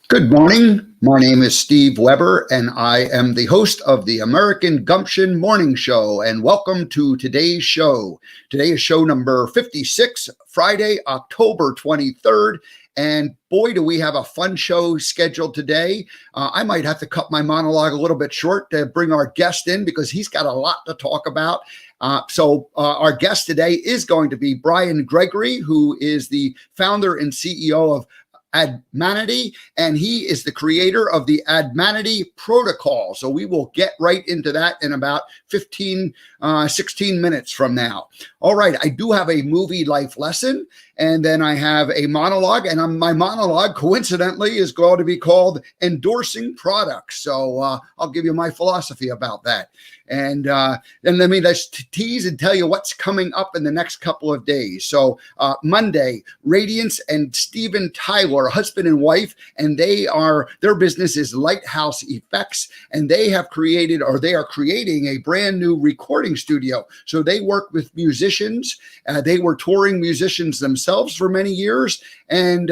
Good morning. My name is Steve Weber, and I am the host of the American Gumption Morning Show. And welcome to today's show. Today is show number 56, Friday, October 23rd. And boy, do we have a fun show scheduled today. I might have to cut my monologue a little bit short to bring our guest in because he's got a lot to talk about. So our guest today is going to be Brian Gregory, who is the founder and CEO of Admanity, and he is the creator of the Admanity Protocol. So we will get right into that in about 16 minutes from now. All right, I do have a movie life lesson, and then I have a monologue, and my monologue, coincidentally, is going to be called Endorsing Products. So I'll give you my philosophy about that. And then let me just tease and tell you what's coming up in the next couple of days. So Monday, Radiance and Steven Tyler, husband and wife, and their business is Lighthouse Effects, and they are creating a brand new recording studio. So they work with musicians. They were touring musicians themselves for many years. And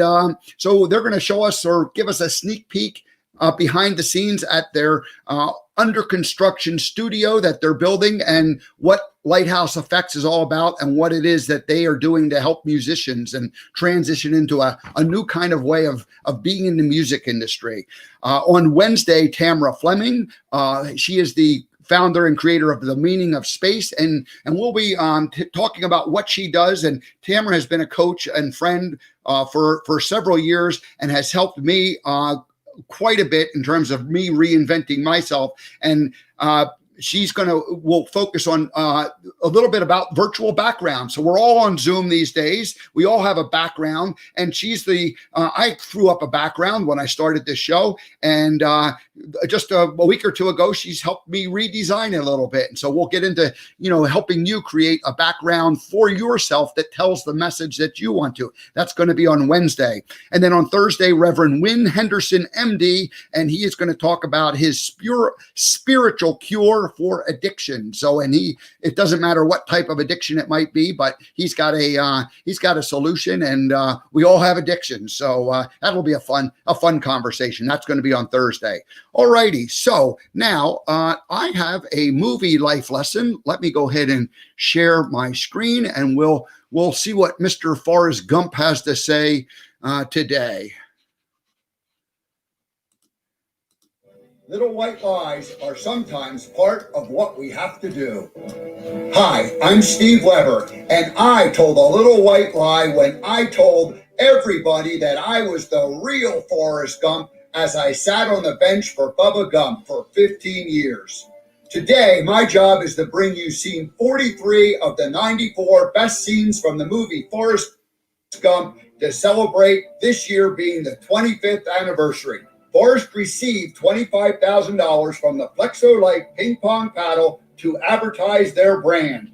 so they're going to show us or give us a sneak peek behind the scenes at their under construction studio that they're building and what Lighthouse Effects is all about and what it is that they are doing to help musicians and transition into a new kind of way of being in the music industry. On Wednesday, Tamara Fleming, she is the founder and creator of The Meaning of Space, and we'll be talking about what she does. And Tamara has been a coach and friend for several years and has helped me quite a bit in terms of me reinventing myself. And we'll focus on a little bit about virtual background. So we're all on Zoom these days. We all have a background, and I threw up a background when I started this show. And just a week or two ago, she's helped me redesign it a little bit. And so we'll get into, helping you create a background for yourself that tells the message that you want to. That's going to be on Wednesday. And then on Thursday, Reverend Wynn Henderson, MD, and he is going to talk about his spiritual cure for addiction. So, it doesn't matter what type of addiction it might be, but he's got a solution, and we all have addictions. So that'll be a fun conversation. That's going to be on Thursday. All righty. So now I have a movie life lesson. Let me go ahead and share my screen, and we'll see what Mr. Forrest Gump has to say today. Little white lies are sometimes part of what we have to do. Hi, I'm Steve Weber, and I told a little white lie when I told everybody that I was the real Forrest Gump as I sat on the bench for Bubba Gump for 15 years. Today, my job is to bring you scene 43 of the 94 best scenes from the movie Forrest Gump to celebrate this year being the 25th anniversary. Forrest received $25,000 from the Flexo-Lite ping pong paddle to advertise their brand.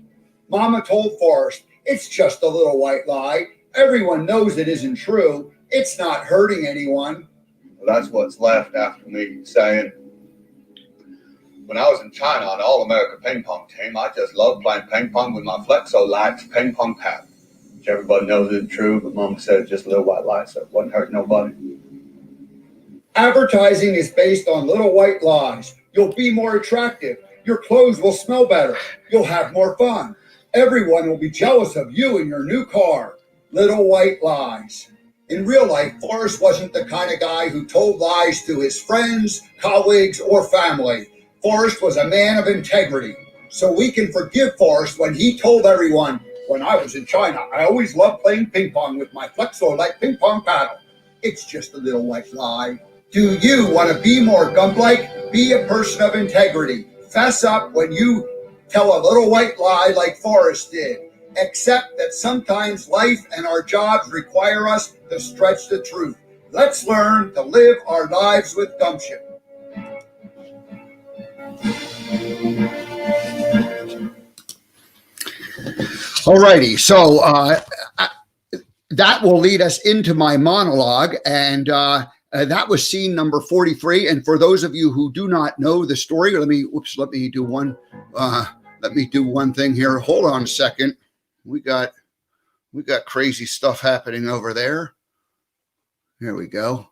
Mama told Forrest, "It's just a little white lie. Everyone knows it isn't true. It's not hurting anyone." Well, that's what's left after me saying, when I was in China on the All-America ping pong team, I just loved playing ping pong with my Flexo-Lite ping pong paddle. Which everybody knows isn't true, but Mama said it's just a little white lie, so it wasn't hurting nobody. Advertising is based on little white lies. You'll be more attractive. Your clothes will smell better. You'll have more fun. Everyone will be jealous of you and your new car. Little white lies. In real life, Forrest wasn't the kind of guy who told lies to his friends, colleagues, or family. Forrest was a man of integrity. So we can forgive Forrest when he told everyone, "When I was in China, I always loved playing ping pong with my Flexo-Lite ping pong paddle." It's just a little white lie. Do you want to be more Gump-like? Be a person of integrity. Fess up when you tell a little white lie like Forrest did. Accept that sometimes life and our jobs require us to stretch the truth. Let's learn to live our lives with gumption. All righty. So that will lead us into my monologue, and that was scene number 43. And for those of you who do not know the story, let me do one thing here. Hold on a second. We got crazy stuff happening over there. Here we go.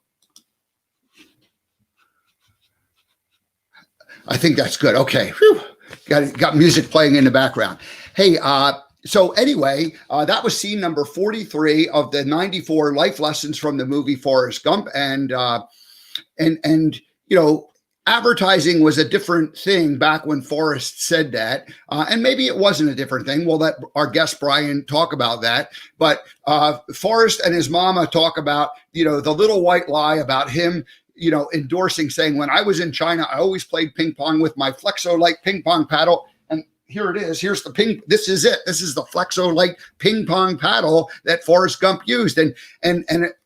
I think that's good. Okay. Whew. Got music playing in the background. Hey, so anyway, that was scene number 43 of the 94 life lessons from the movie Forrest Gump. And advertising was a different thing back when Forrest said that. And maybe it wasn't a different thing. We'll let our guest Brian talk about that. But Forrest and his mama talk about, the little white lie about him endorsing, saying, when I was in China, I always played ping pong with my Flexo-like ping pong paddle. And here it is. Here's the ping. This is it. This is the Flexo-like ping pong paddle that Forrest Gump used. And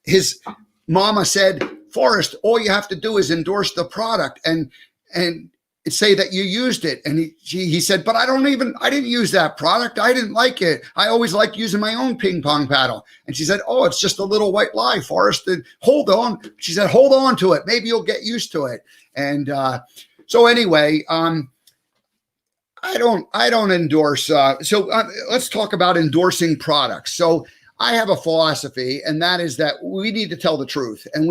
his mama said, Forrest, all you have to do is endorse the product and say that you used it. And he said, but I didn't use that product. I didn't like it. I always liked using my own ping pong paddle. And she said, oh, it's just a little white lie, Forrest. And hold on. She said, hold on to it. Maybe you'll get used to it. And so anyway, I don't endorse. Let's talk about endorsing products. So I have a philosophy, and that is that we need to tell the truth, and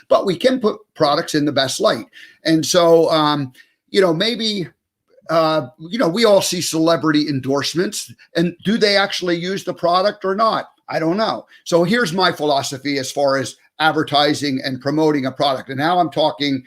but we can put products in the best light. And so, maybe, we all see celebrity endorsements, and do they actually use the product or not? I don't know. So here's my philosophy as far as advertising and promoting a product. And now I'm talking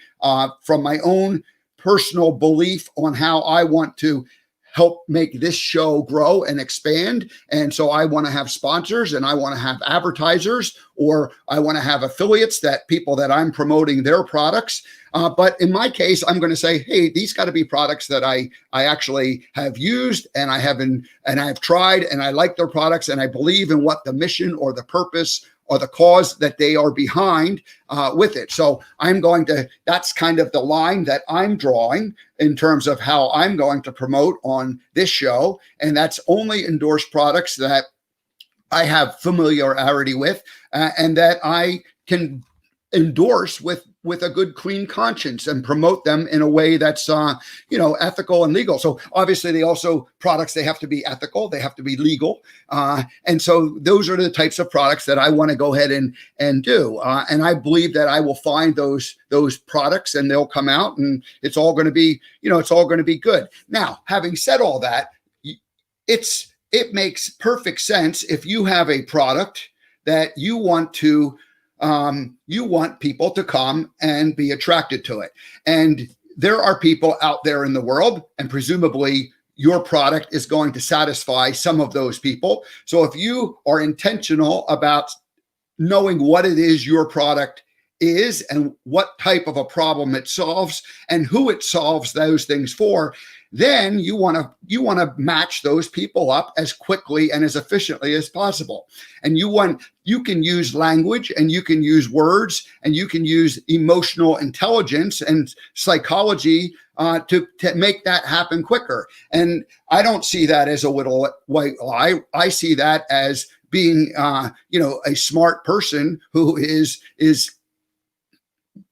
from my own personal belief on how I want to help make this show grow and expand. And so I want to have sponsors, and I want to have advertisers, or I want to have affiliates, that people that I'm promoting their products. But in my case, I'm going to say, hey, these got to be products that I actually have used, and I've tried, and I like their products, and I believe in what the mission or the purpose or the cause that they are behind with it. So that's kind of the line that I'm drawing in terms of how I'm going to promote on this show. And that's only endorsed products that I have familiarity with and that I can endorse with a good, clean conscience, and promote them in a way that's, ethical and legal. So obviously they have to be ethical, they have to be legal. And so those are the types of products that I want to go ahead and do. And I believe that I will find those products, and they'll come out, and it's all going to be, good. Now, having said all that, it makes perfect sense if you have a product that you want people to come and be attracted to it. And there are people out there in the world, and presumably your product is going to satisfy some of those people. So if you are intentional about knowing what it is your product is and what type of a problem it solves and who it solves those things for, then you want to match those people up as quickly and as efficiently as possible. And you can use language, and you can use words, and you can use emotional intelligence and psychology to make that happen quicker. And I don't see that as a little white lie. I see that as being a smart person who is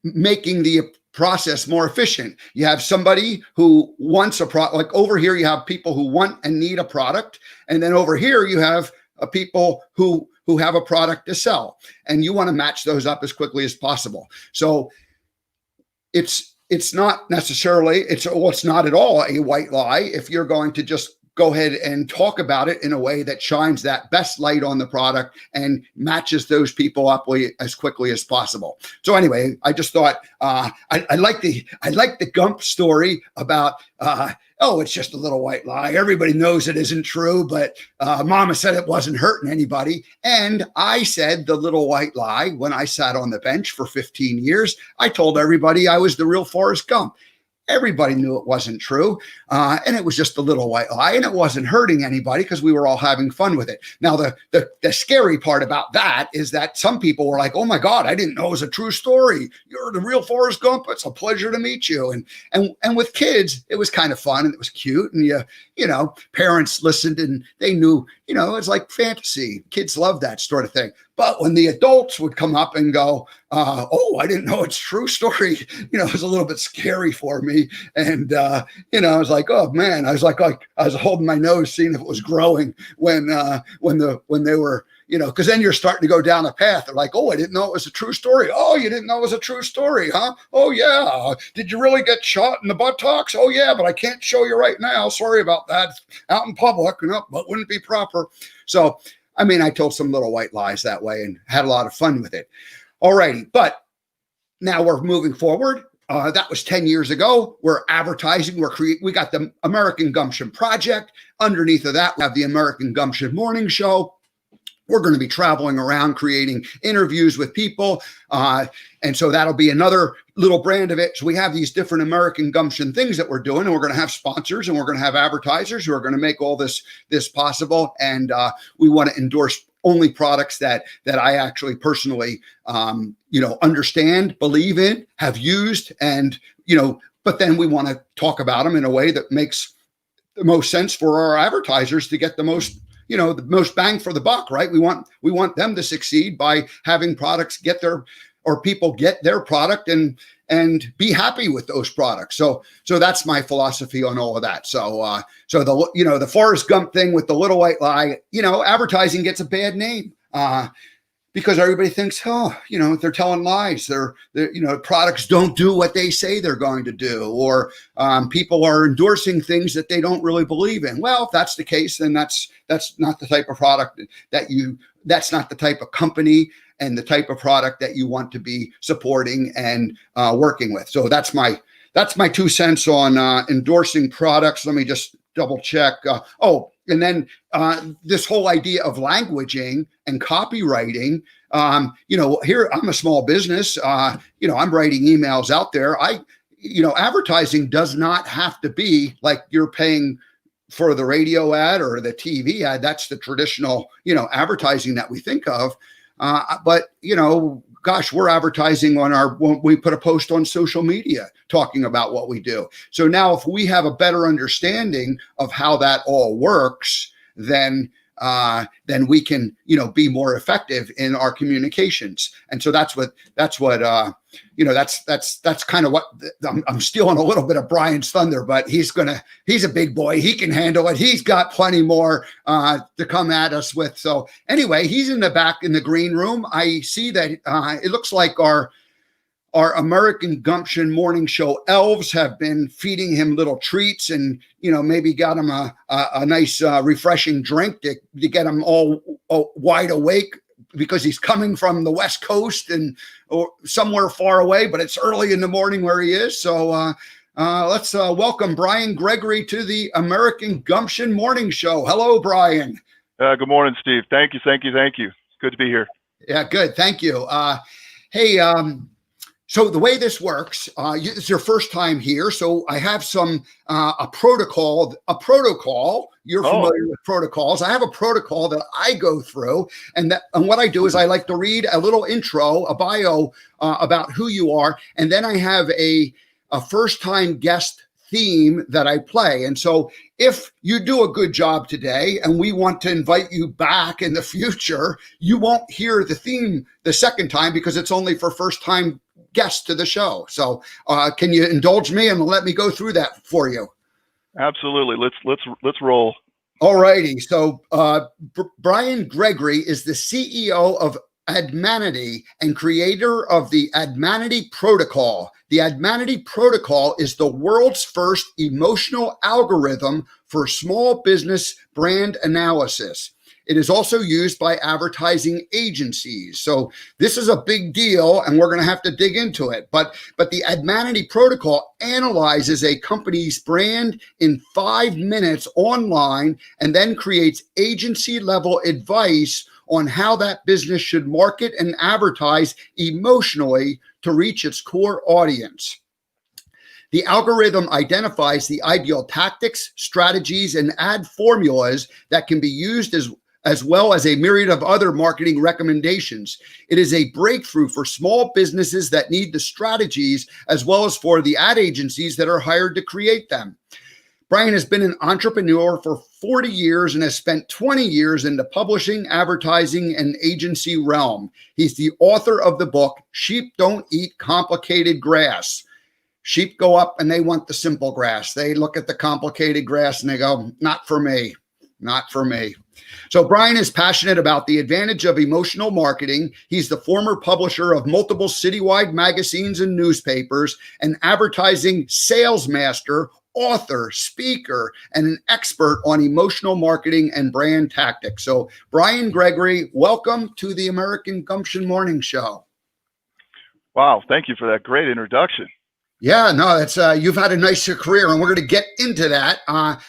making the process more efficient. You have somebody who wants a product, like over here, you have people who want and need a product. And then over here, you have people who have a product to sell, and you want to match those up as quickly as possible. So it's not necessarily, it's not at all a white lie if you're going to just go ahead and talk about it in a way that shines that best light on the product and matches those people up as quickly as possible. So anyway, I just thought I like the Gump story about it's just a little white lie. Everybody knows it isn't true, but Mama said it wasn't hurting anybody. And I said the little white lie when I sat on the bench for 15 years. I told everybody I was the real Forrest Gump. Everybody knew it wasn't true. And it was just a little white lie, and it wasn't hurting anybody because we were all having fun with it. Now, the scary part about that is that some people were like, oh my God, I didn't know it was a true story. You're the real Forrest Gump. It's a pleasure to meet you. And with kids, it was kind of fun, and it was cute. And parents listened, and they knew, it's like fantasy. Kids love that sort of thing. But when the adults would come up and go, I didn't know it's a true story, it was a little bit scary for me. And, I was like, oh man, I was holding my nose, seeing if it was growing when they were, because then you're starting to go down a path. They're like, oh, I didn't know it was a true story. Oh, you didn't know it was a true story, huh? Oh, yeah. Did you really get shot in the buttocks? Oh, yeah, but I can't show you right now. Sorry about that. Out in public, but wouldn't be proper. So, I mean, I told some little white lies that way and had a lot of fun with it. All righty. But now we're moving forward. That was 10 years ago. We're advertising. We got the American Gumption Project. Underneath of that, we have the American Gumption Morning Show. We're going to be traveling around creating interviews with people. And so that'll be another little brand of it. So we have these different American Gumption things that we're doing, and we're going to have sponsors and we're going to have advertisers who are going to make all this possible. And we want to endorse only products that I actually personally, understand, believe in, have used, and, but then we want to talk about them in a way that makes the most sense for our advertisers to get the most bang for the buck, right? We want them to succeed by having products people get their product and be happy with those products. So that's my philosophy on all of that. So the Forrest Gump thing with the little white lie, advertising gets a bad name because everybody thinks, they're telling lies. They're products don't do what they say they're going to do, or people are endorsing things that they don't really believe in. Well, if that's the case, then that's not the type of product that's not the type of company and the type of product that you want to be supporting and working with. So that's my 2 cents on endorsing products. Let me just double check. And then this whole idea of languaging and copywriting. Here I'm a small business. I'm writing emails out there. Advertising does not have to be like you're paying for the radio ad or the TV ad. That's the traditional, advertising that we think of. But we're advertising when we put a post on social media talking about what we do. So now if we have a better understanding of how that all works, then we can, be more effective in our communications. And so that's kind of what I'm stealing a little bit of Brian's thunder, but he's a big boy. He can handle it. He's got plenty more to come at us with. So anyway, he's in the back in the green room. I see that it looks like our American Gumption Morning Show elves have been feeding him little treats and, maybe got him a nice refreshing drink to get him all wide awake, because he's coming from the West Coast or somewhere far away, but it's early in the morning where he is. So let's welcome Brian Gregory to the American Gumption Morning Show. Hello, Brian. Good morning, Steve. Thank you. It's good to be here. Yeah, good. Thank you. Hey, so the way this works, it's your first time here. So I have a protocol. You're familiar with protocols. I have a protocol that I go through. And what I do is I like to read a little intro, a bio about who you are. And then I have a first-time guest theme that I play. And so if you do a good job today and we want to invite you back in the future, you won't hear the theme the second time because it's only for first-time guests to the show. So can you indulge me and let me go through that for you? Absolutely. Let's roll. All righty. So Brian Gregory is the CEO of Admanity and creator of the Admanity Protocol. The Admanity Protocol is the world's first emotional algorithm for small business brand analysis. It is also used by advertising agencies. So this is a big deal, and we're going to have to dig into it. But the Admanity Protocol analyzes a company's brand in 5 minutes online and then creates agency-level advice on how that business should market and advertise emotionally to reach its core audience. The algorithm identifies the ideal tactics, strategies, and ad formulas that can be used as well as a myriad of other marketing recommendations. It is a breakthrough for small businesses that need the strategies as well as for the ad agencies that are hired to create them. Brian has been an entrepreneur for 40 years and has spent 20 years in the publishing, advertising, and agency realm. He's the author of the book, Sheep Don't Eat Complicated Grass. Sheep go up and they want the simple grass. They look at the complicated grass and they go, not for me. Not for me. So Brian is passionate about the advantage of emotional marketing. He's the former publisher of multiple citywide magazines and newspapers, an advertising sales master, author, speaker, and an expert on emotional marketing and brand tactics. So Brian Gregory, welcome to the American Gumption Morning Show. Wow, thank you for that great introduction. Yeah, no, that's you've had a nice career, and we're going to get into that.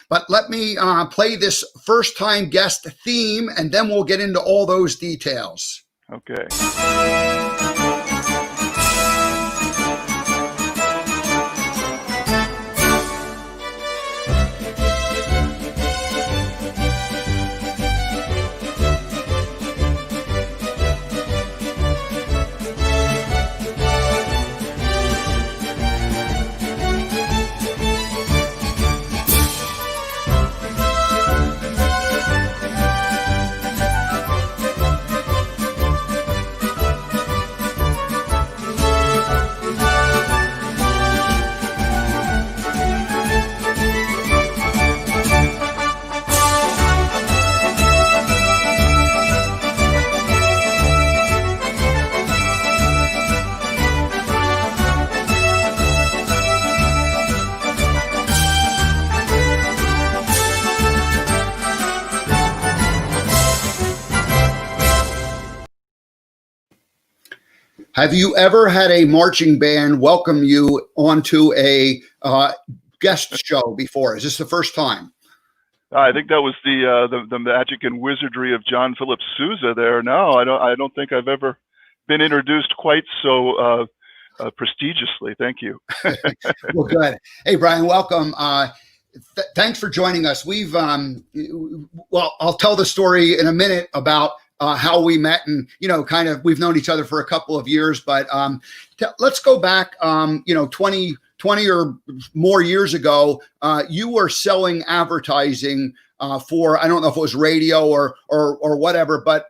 But let me play this first-time guest theme, and then we'll get into all those details. Okay. Have you ever had a marching band welcome you onto a guest show before? Is this the first time? I think that was the magic and wizardry of John Philip Sousa there. No, I don't think I've ever been introduced quite so prestigiously. Thank you. Well, good. Hey, Brian, welcome. Thanks for joining us. We've well, I'll tell the story in a minute about how we met, and kind of we've known each other for a couple of years, but let's go back 20 or more years ago. You were selling advertising for, I don't know if it was radio or whatever, but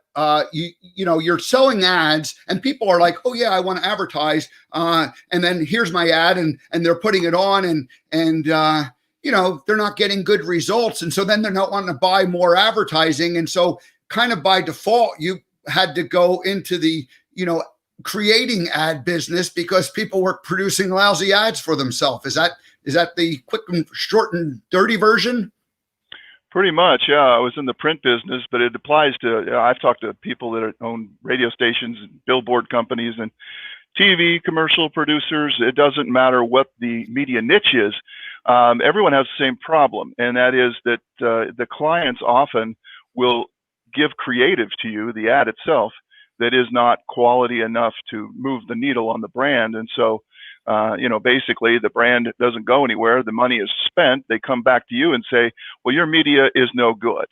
you're selling ads, and people are like, oh yeah, I want to advertise, and then here's my ad, and they're putting it on, and they're not getting good results, and so then they're not wanting to buy more advertising, and so kind of by default, you had to go into the, creating ad business because people were producing lousy ads for themselves. Is that the quick and short and dirty version? Pretty much, yeah. I was in the print business, but it applies to, I've talked to people that own radio stations and billboard companies and TV commercial producers. It doesn't matter what the media niche is. Everyone has the same problem, and that is that the clients often will give creative to you, the ad itself, that is not quality enough to move the needle on the brand. And so, basically the brand doesn't go anywhere. The money is spent. They come back to you and say, well, your media is no good.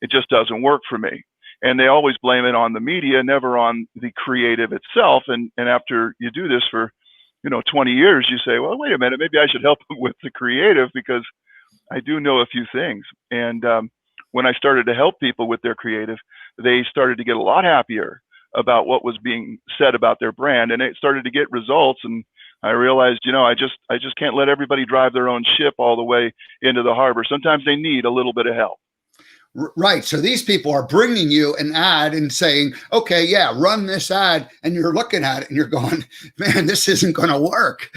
It just doesn't work for me. And they always blame it on the media, never on the creative itself. And after you do this for, 20 years, you say, well, wait a minute, maybe I should help them with the creative because I do know a few things. And, when I started to help people with their creative, they started to get a lot happier about what was being said about their brand, and it started to get results. And I realized, I just can't let everybody drive their own ship all the way into the harbor. Sometimes they need a little bit of help. Right. So these people are bringing you an ad and saying, okay, yeah, run this ad. And you're looking at it and you're going, man, this isn't going to work.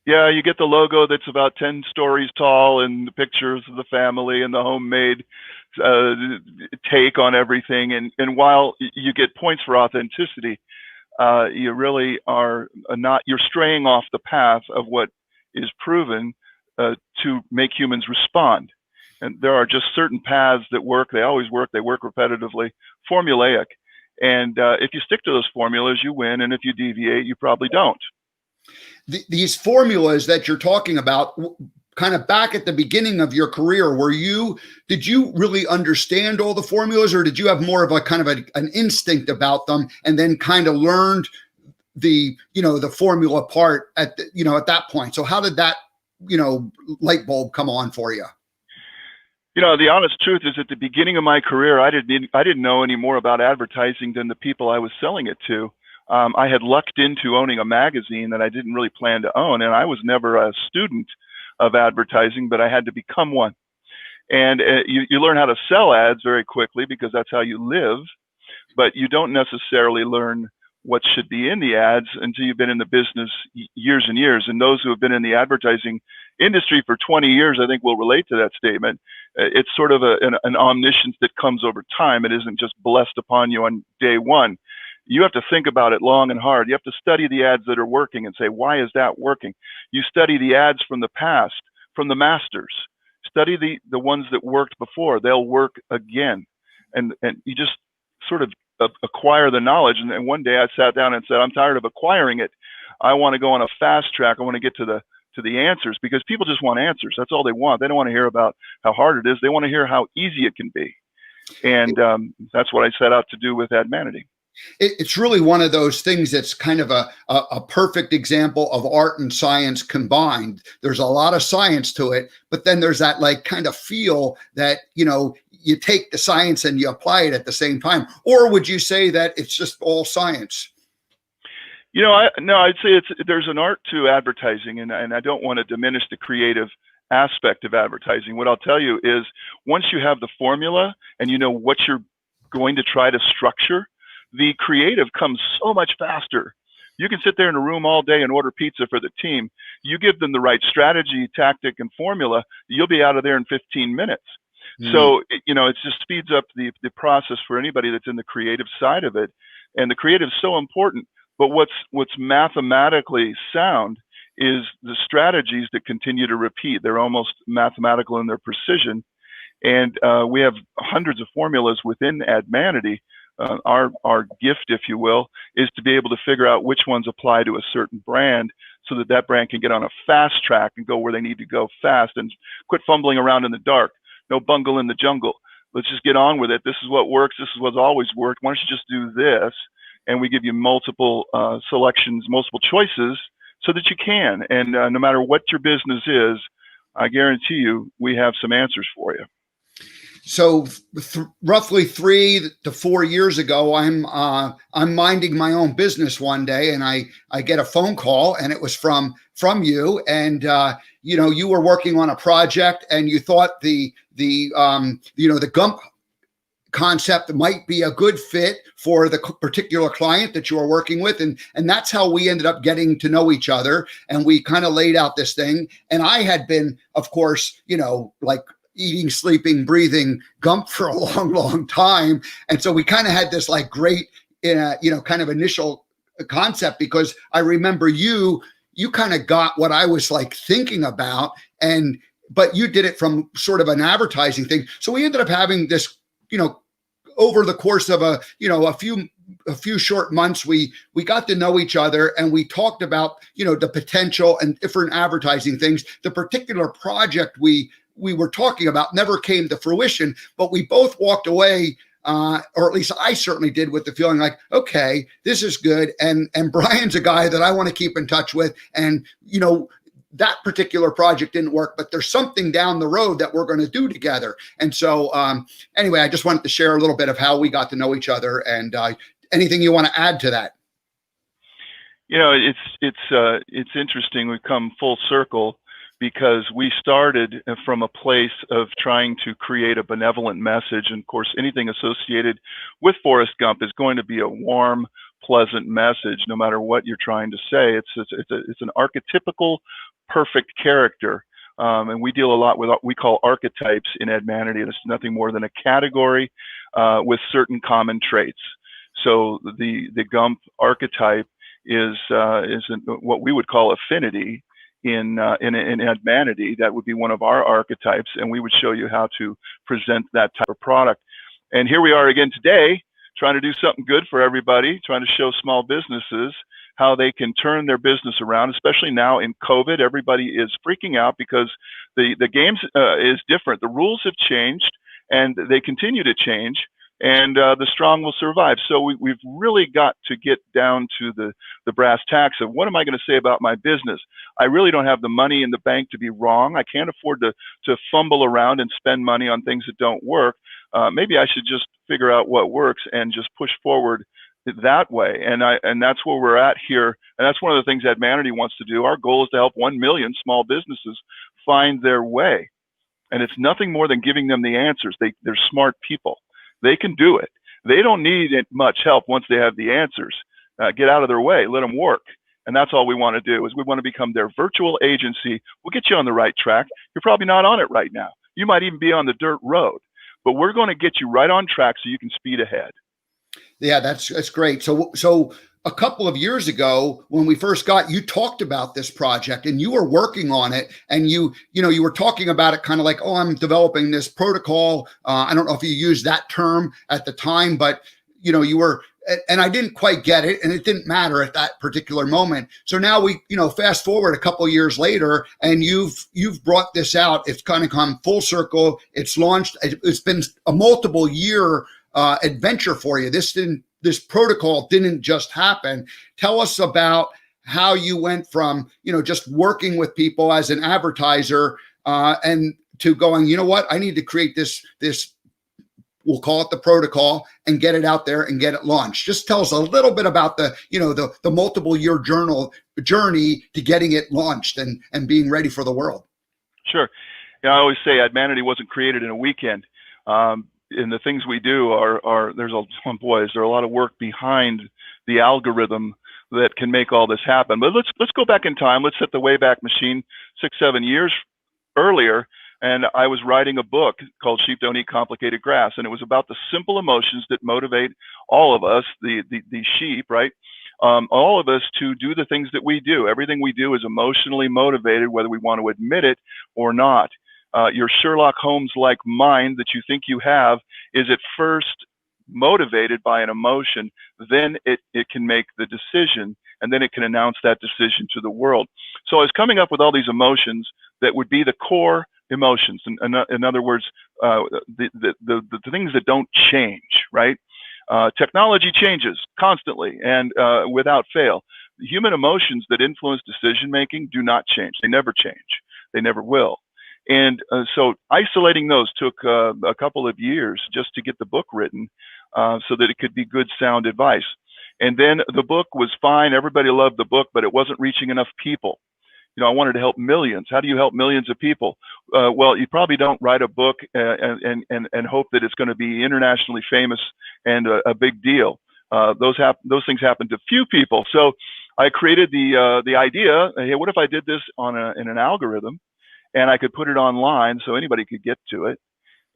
Yeah, you get the logo that's about 10 stories tall and the pictures of the family and the homemade take on everything. And while you get points for authenticity, you really are not, you're straying off the path of what is proven to make humans respond. And there are just certain paths that work. They always work. They work repetitively, formulaic. And if you stick to those formulas, you win. And if you deviate, you probably don't. These formulas that you're talking about, kind of back at the beginning of your career, did you really understand all the formulas, or did you have more of a kind of an instinct about them and then kind of learned the formula part at that point? So how did that, light bulb come on for you? The honest truth is at the beginning of my career, I didn't know any more about advertising than the people I was selling it to. I had lucked into owning a magazine that I didn't really plan to own, and I was never a student of advertising, but I had to become one. And you learn how to sell ads very quickly because that's how you live, but you don't necessarily learn what should be in the ads until you've been in the business years and years. And those who have been in the advertising industry for 20 years, I think, will relate to that statement. It's sort of an omniscience that comes over time. It isn't just blessed upon you on day one. You have to think about it long and hard. You have to study the ads that are working and say, why is that working? You study the ads from the past, from the masters. Study the ones that worked before. They'll work again. And you just sort of acquire the knowledge. And one day I sat down and said, I'm tired of acquiring it. I want to go on a fast track. I want to get to the answers, because people just want answers. That's all they want. They don't want to hear about how hard it is. They want to hear how easy it can be. And that's what I set out to do with Admanity. It's really one of those things that's kind of a perfect example of art and science combined. There's a lot of science to it, but then there's that like kind of feel that, you take the science and you apply it at the same time. Or would you say that it's just all science? I'd say there's an art to advertising, and I don't want to diminish the creative aspect of advertising. What I'll tell you is, once you have the formula and you know what you're going to try to structure, the creative comes so much faster. You can sit there in a room all day and order pizza for the team. You give them the right strategy, tactic, and formula, you'll be out of there in 15 minutes. So, it just speeds up the process for anybody that's in the creative side of it. And the creative is so important. But what's mathematically sound is the strategies that continue to repeat. They're almost mathematical in their precision. And we have hundreds of formulas within Admanity. Our gift, if you will, is to be able to figure out which ones apply to a certain brand, so that brand can get on a fast track and go where they need to go fast and quit fumbling around in the dark. No bungle in the jungle. Let's just get on with it. This is what works. This is what's always worked. Why don't you just do this? And we give you multiple selections, multiple choices, so that you can. And no matter what your business is, I guarantee you we have some answers for you. So roughly 3 to 4 years ago, I'm minding my own business one day, and I get a phone call, and it was from you, and you were working on a project, and you thought the Gump concept might be a good fit for the particular client that you are working with, and that's how we ended up getting to know each other, and we kind of laid out this thing. And I had been, of course, like eating, sleeping, breathing Gump for a long, long time. And so we kind of had this like great, kind of initial concept, because I remember you kind of got what I was like thinking about, but you did it from sort of an advertising thing. So we ended up having this, over the course of a few short months, we got to know each other, and we talked about, the potential and different advertising things. The particular project we were talking about never came to fruition, but we both walked away, or at least I certainly did, with the feeling like, okay, this is good. And Brian's a guy that I want to keep in touch with. And, that particular project didn't work, but there's something down the road that we're going to do together. And so, anyway, I just wanted to share a little bit of how we got to know each other, and anything you want to add to that. It's interesting. We've come full circle, because we started from a place of trying to create a benevolent message. And of course, anything associated with Forrest Gump is going to be a warm, pleasant message, no matter what you're trying to say. It's an archetypical, perfect character. And we deal a lot with what we call archetypes in Admanity, and it's nothing more than a category with certain common traits. So the Gump archetype is what we would call affinity. In Admanity, that would be one of our archetypes, and we would show you how to present that type of product. And here we are again today, trying to do something good for everybody, trying to show small businesses how they can turn their business around, especially now in COVID. Everybody is freaking out because the game is different. The rules have changed, and they continue to change, and the strong will survive. So we've really got to get down to the brass tacks of, what am I going to say about my business? I really don't have the money in the bank to be wrong. I can't afford to fumble around and spend money on things that don't work. Maybe I should just figure out what works and just push forward that way. And that's where we're at here. And that's one of the things Admanity wants to do. Our goal is to help 1 million small businesses find their way. And it's nothing more than giving them the answers. They're smart people. They can do it. They don't need much help once they have the answers. Get out of their way, let them work. And that's all we want to do, is we want to become their virtual agency. We'll get you on the right track. You're probably not on it right now. You might even be on the dirt road, but we're going to get you right on track so you can speed ahead. Yeah, that's great. So a couple of years ago, when we first got, you talked about this project and you were working on it, and you were talking about it kind of like, oh, I'm developing this protocol. I don't know if you used that term at the time, but you were, and I didn't quite get it, and it didn't matter at that particular moment. So now we, fast forward a couple of years later, and you've brought this out. It's kind of come full circle. It's launched. It's been a multiple year adventure for you. This protocol didn't just happen. Tell us about how you went from, just working with people as an advertiser, and to going, you know what, I need to create this, we'll call it the protocol, and get it out there and get it launched. Just tell us a little bit about the multiple year journey to getting it launched and being ready for the world. Sure. I always say Admanity wasn't created in a weekend. And the things we do there's a lot of work behind the algorithm that can make all this happen. But let's go back in time. Let's set the Wayback Machine 6-7 years earlier. And I was writing a book called Sheep Don't Eat Complicated Grass. And it was about the simple emotions that motivate all of us, the sheep, right? All of us to do the things that we do. Everything we do is emotionally motivated, whether we want to admit it or not. Your Sherlock Holmes-like mind that you think you have is at first motivated by an emotion, then it can make the decision, and then it can announce that decision to the world. So I was coming up with all these emotions that would be the core emotions. In other words, the things that don't change, right? Technology changes constantly and without fail. The human emotions that influence decision-making do not change. They never change. They never will. And so isolating those took a couple of years just to get the book written so that it could be good, sound advice. And then the book was fine. Everybody loved the book, but it wasn't reaching enough people. I wanted to help millions. How do you help millions of people? Well, you probably don't write a book and hope that it's going to be internationally famous and a big deal. Those things happen to few people. So I created the idea, hey, what if I did this in an algorithm? And I could put it online so anybody could get to it.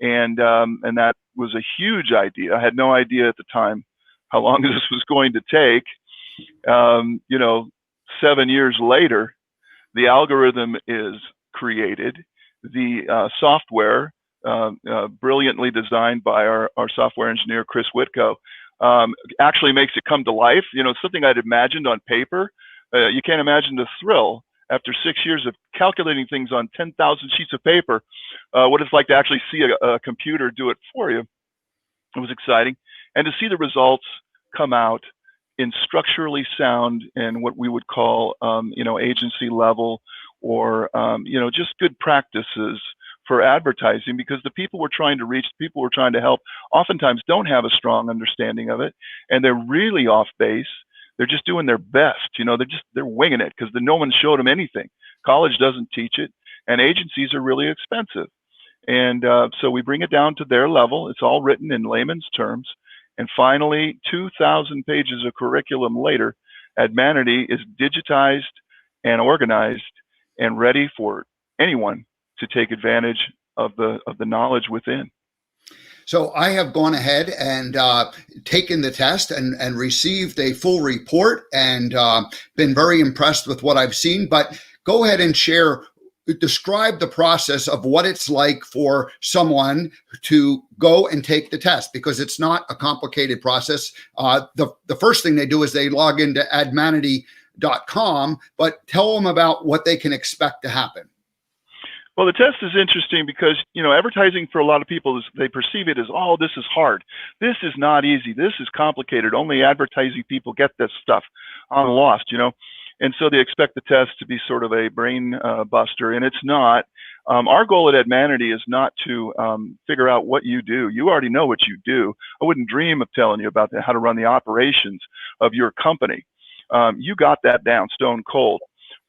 And that was a huge idea. I had no idea at the time how long this was going to take. 7 years later, the algorithm is created. The software, brilliantly designed by our software engineer, Chris Whitko, actually makes it come to life. Something I'd imagined on paper. You can't imagine the thrill after 6 years of calculating things on 10,000 sheets of paper, what it's like to actually see a computer do it for you. It was exciting. And to see the results come out in structurally sound and what we would call, agency level or, just good practices for advertising, because the people we're trying to reach, the people we're trying to help, oftentimes don't have a strong understanding of it, and they're really off base. They're just doing their best. They're winging it because no one showed them anything. College doesn't teach it, and agencies are really expensive. And so we bring it down to their level. It's all written in layman's terms. And finally, 2,000 pages of curriculum later, Admanity is digitized and organized and ready for anyone to take advantage of the knowledge within. So I have gone ahead and taken the test and received a full report and been very impressed with what I've seen. But go ahead and describe the process of what it's like for someone to go and take the test, because it's not a complicated process. The first thing they do is they log into admanity.com, but tell them about what they can expect to happen. Well, the test is interesting because, advertising for a lot of people they perceive it as, oh, this is hard. This is not easy. This is complicated. Only advertising people get this stuff. I'm lost, And so they expect the test to be sort of a brain buster, and it's not. Our goal at Admanity is not to figure out what you do. You already know what you do. I wouldn't dream of telling you about how to run the operations of your company. You got that down stone cold.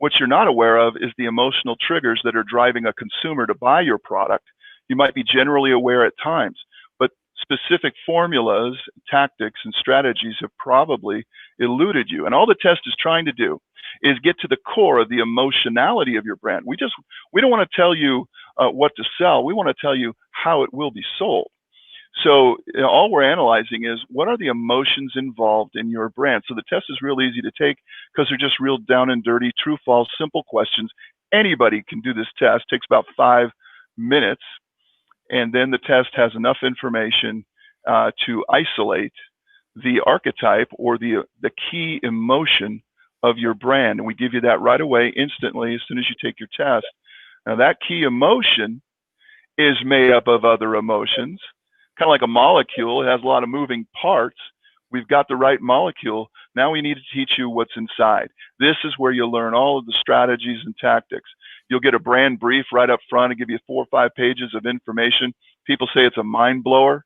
What you're not aware of is the emotional triggers that are driving a consumer to buy your product. You might be generally aware at times, but specific formulas, tactics, and strategies have probably eluded you. And all the test is trying to do is get to the core of the emotionality of your brand. We don't want to tell you what to sell. We want to tell you how it will be sold. So all we're analyzing is what are the emotions involved in your brand. So the test is real easy to take because they're just real down and dirty, true, false, simple questions. Anybody can do this test. It takes about 5 minutes. And then the test has enough information to isolate the archetype or the key emotion of your brand. And we give you that right away, instantly, as soon as you take your test. Now that key emotion is made up of other emotions. Kind of like a molecule, it has a lot of moving parts. We've got the right molecule. Now we need to teach you what's inside. This is where you'll learn all of the strategies and tactics. You'll get a brand brief right up front and give you 4 or 5 pages of information. People say it's a mind blower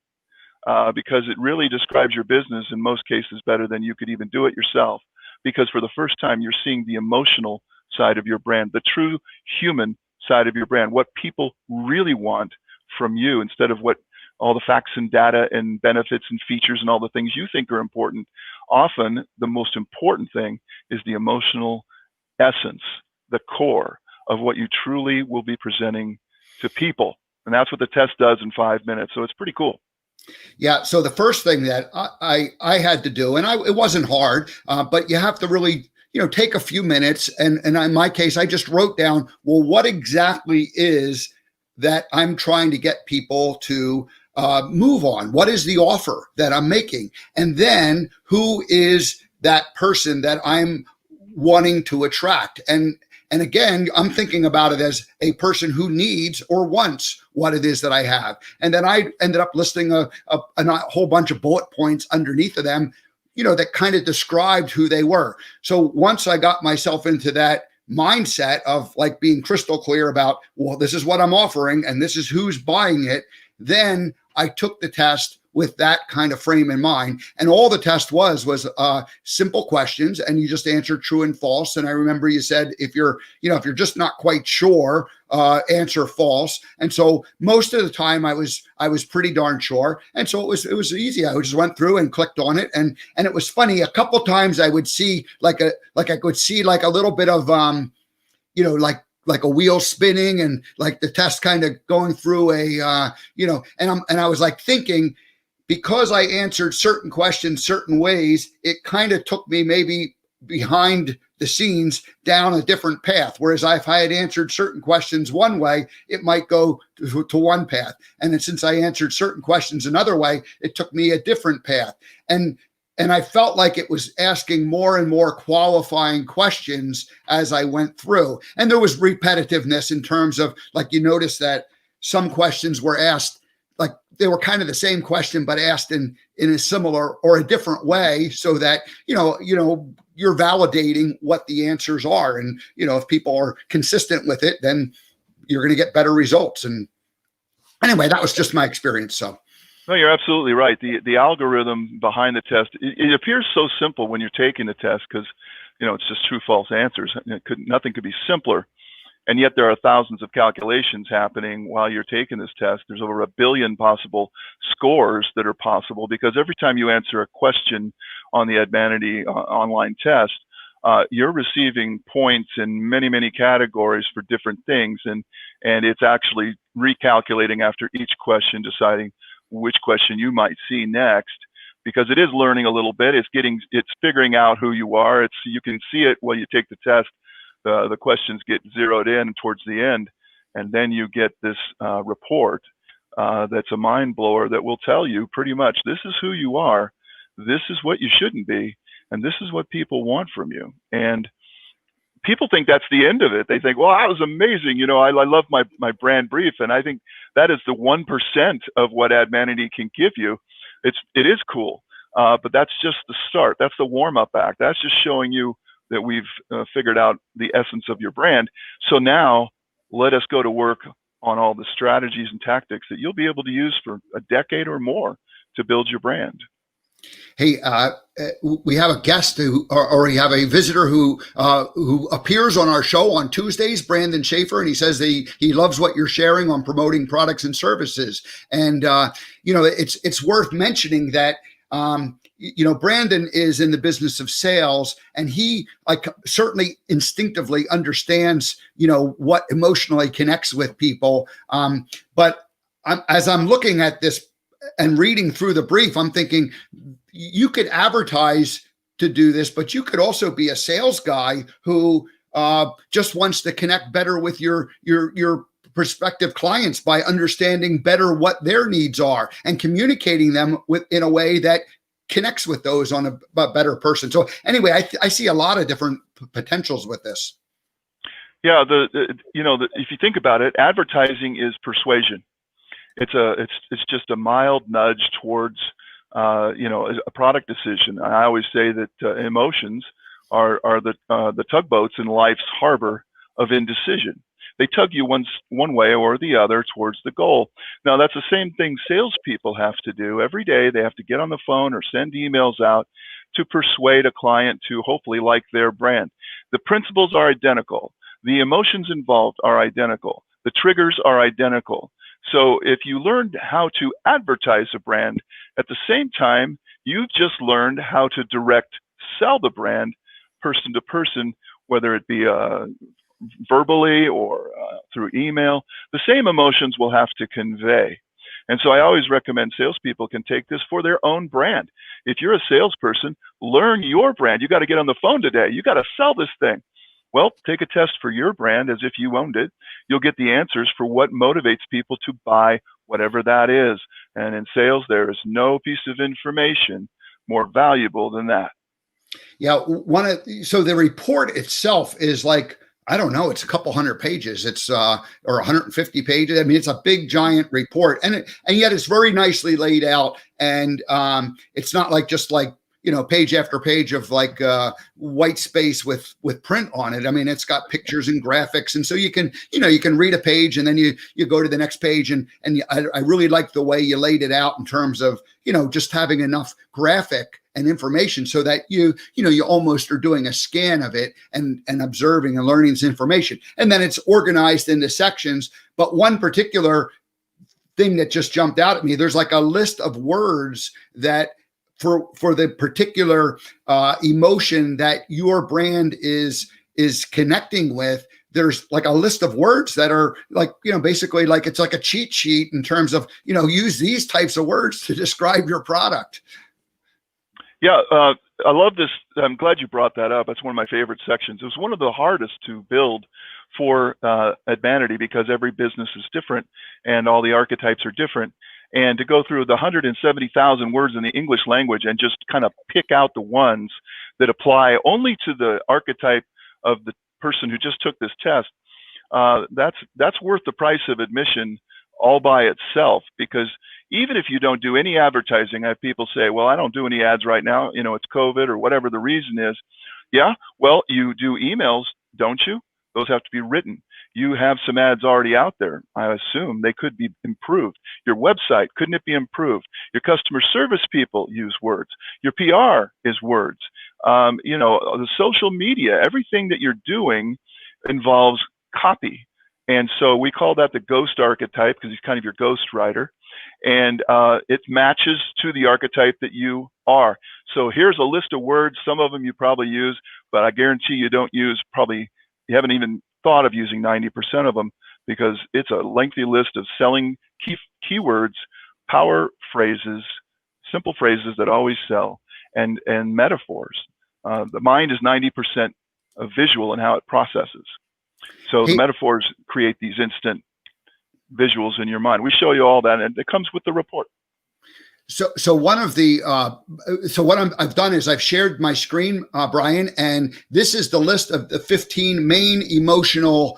because it really describes your business in most cases better than you could even do it yourself. Because for the first time, you're seeing the emotional side of your brand, the true human side of your brand, what people really want from you instead of what all the facts and data and benefits and features and all the things you think are important. Often the most important thing is the emotional essence, the core of what you truly will be presenting to people. And that's what the test does in 5 minutes. So it's pretty cool. Yeah. So the first thing that I had to do, and it wasn't hard, but you have to really, take a few minutes. And in my case, I just wrote down, well, what exactly is that I'm trying to get people to move on? What is the offer that I'm making? And then who is that person that I'm wanting to attract? And again, I'm thinking about it as a person who needs or wants what it is that I have. And then I ended up listing a whole bunch of bullet points underneath of them, that kind of described who they were. So once I got myself into that mindset of like being crystal clear about, well, this is what I'm offering and this is who's buying it, then I took the test with that kind of frame in mind. And all the test was simple questions, and you just answer true and false. And I remember you said, if you're just not quite sure, answer false. And so most of the time I was pretty darn sure. And so it was easy. I just went through and clicked on it. And it was funny. A couple times I would see I could see like a little bit of, like a wheel spinning and like the test kind of going through and I was like thinking, because I answered certain questions certain ways, it kind of took me maybe behind the scenes down a different path. Whereas if I had answered certain questions one way, it might go to one path. And then since I answered certain questions another way, it took me a different path. And I felt like it was asking more and more qualifying questions as I went through. And there was repetitiveness in terms of, like, you notice that some questions were asked, like they were kind of the same question, but asked in a similar or a different way, so that, you're validating what the answers are. And, if people are consistent with it, then you're going to get better results. And anyway, that was just my experience. So. No, you're absolutely right. The algorithm behind the test, it appears so simple when you're taking the test because, it's just true, false answers. Nothing could be simpler. And yet there are thousands of calculations happening while you're taking this test. There's over 1 billion possible scores that are possible because every time you answer a question on the Admanity online test, you're receiving points in many, many categories for different things. And it's actually recalculating after each question, deciding which question you might see next, because it is learning a little bit. It's figuring out who you are. You can see it while you take the test. The questions get zeroed in towards the end, and then you get this report that's a mind blower that will tell you pretty much, this is who you are, this is what you shouldn't be, and this is what people want from you. And people think that's the end of it. They think, well, that was amazing. I love my brand brief. And I think that is the 1% of what Admanity can give you. It is cool, but that's just the start. That's the warm-up act. That's just showing you that we've figured out the essence of your brand. So now let us go to work on all the strategies and tactics that you'll be able to use for a decade or more to build your brand. Hey, we have a guest or we have a visitor who appears on our show on Tuesdays, Brandon Schaefer, and he says he loves what you're sharing on promoting products and services. And it's worth mentioning that Brandon is in the business of sales, and he certainly instinctively understands what emotionally connects with people. But as I'm looking at this and reading through the brief, I'm thinking you could advertise to do this, but you could also be a sales guy who just wants to connect better with your prospective clients by understanding better what their needs are and communicating them in a way that connects with those on a better person. So anyway, I see a lot of different potentials with this. Yeah, if you think about it, advertising is persuasion. It's just a mild nudge towards a product decision. I always say that emotions are the tugboats in life's harbor of indecision. They tug you one way or the other towards the goal. Now, that's the same thing salespeople have to do every day. They have to get on the phone or send emails out to persuade a client to hopefully like their brand. The principles are identical. The emotions involved are identical. The triggers are identical. So if you learned how to advertise a brand, at the same time, you've just learned how to direct sell the brand person to person, whether it be verbally or through email. The same emotions will have to convey. And so I always recommend salespeople can take this for their own brand. If you're a salesperson, learn your brand. You got to get on the phone today. You got to sell this thing. Well, take a test for your brand as if you owned it. You'll get the answers for what motivates people to buy whatever that is. And in sales, there is no piece of information more valuable than that. Yeah, so the report itself is I don't know, it's a couple hundred pages. It's or 150 pages. I mean, it's a big giant report, and yet it's very nicely laid out. And it's not just page after page of white space with print on it. I mean, it's got pictures and graphics. And so you can read a page and then you go to the next page. And I really like the way you laid it out in terms of, just having enough graphic and information so that you almost are doing a scan of it and observing and learning this information. And then it's organized into sections. But one particular thing that just jumped out at me, there's a list of words that for the particular emotion that your brand is connecting with. There's a list of words that are basically it's like a cheat sheet in terms of, use these types of words to describe your product. Yeah, I love this. I'm glad you brought that up. That's one of my favorite sections. It was one of the hardest to build for Admanity because every business is different and all the archetypes are different. And to go through the 170,000 words in the English language and just kind of pick out the ones that apply only to the archetype of the person who just took this test, that's worth the price of admission all by itself. Because even if you don't do any advertising, I have people say, well, I don't do any ads right now, it's COVID or whatever the reason is. Yeah, well, you do emails, don't you? Those have to be written. You have some ads already out there. I assume they could be improved. Your website, couldn't it be improved? Your customer service people use words. Your PR is words. The social media, everything that you're doing involves copy. And so we call that the ghost archetype because he's kind of your ghost writer. And it matches to the archetype that you are. So here's a list of words. Some of them you probably use, but I guarantee you don't use you haven't even thought of using 90% of them because it's a lengthy list of selling keywords, power phrases, simple phrases that always sell, and metaphors. The mind is 90% of visual and how it processes. So the metaphors create these instant visuals in your mind. We show you all that, and it comes with the report. So one of the what I've done is I've shared my screen, Brian, and this is the list of the 15 main emotional.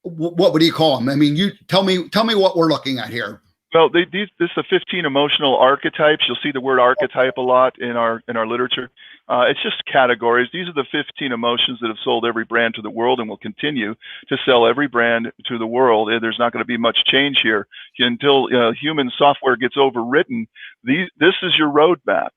What would you call them? I mean, you tell me what we're looking at here. Well, this is the 15 emotional archetypes. You'll see the word archetype a lot in our literature. It's just categories. These are the 15 emotions that have sold every brand to the world and will continue to sell every brand to the world. There's not going to be much change here until human software gets overwritten. This is your roadmap.